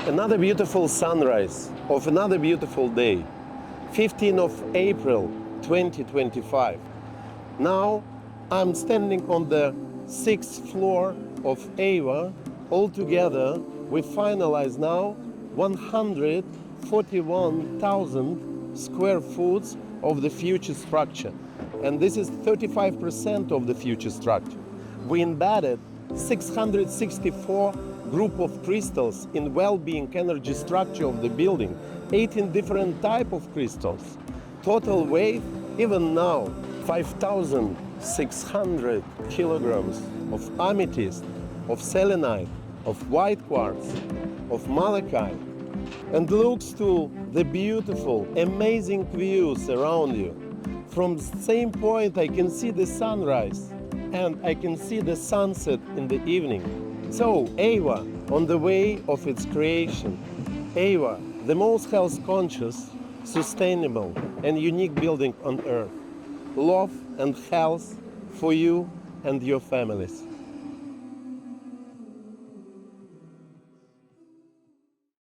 Another beautiful sunrise of another beautiful day, 15th of April 2025. Now I'm standing on the 6th floor of Eywa. Altogether we finalize now 141,000 square foot of the future structure, and this is 35% of the future structure. We embedded 664 group of crystals in well-being energy structure of the building, 18 different type of crystals. Total weight, even now, 5,600 kilograms of amethyst, of selenite, of white quartz, of malachite, and looks to the beautiful, amazing views around you. From the same point I can see the sunrise and I can see the sunset in the evening. So Eywa, on the way of its creation. Eywa, the most health-conscious, sustainable and unique building on earth. Love and health for you and your families.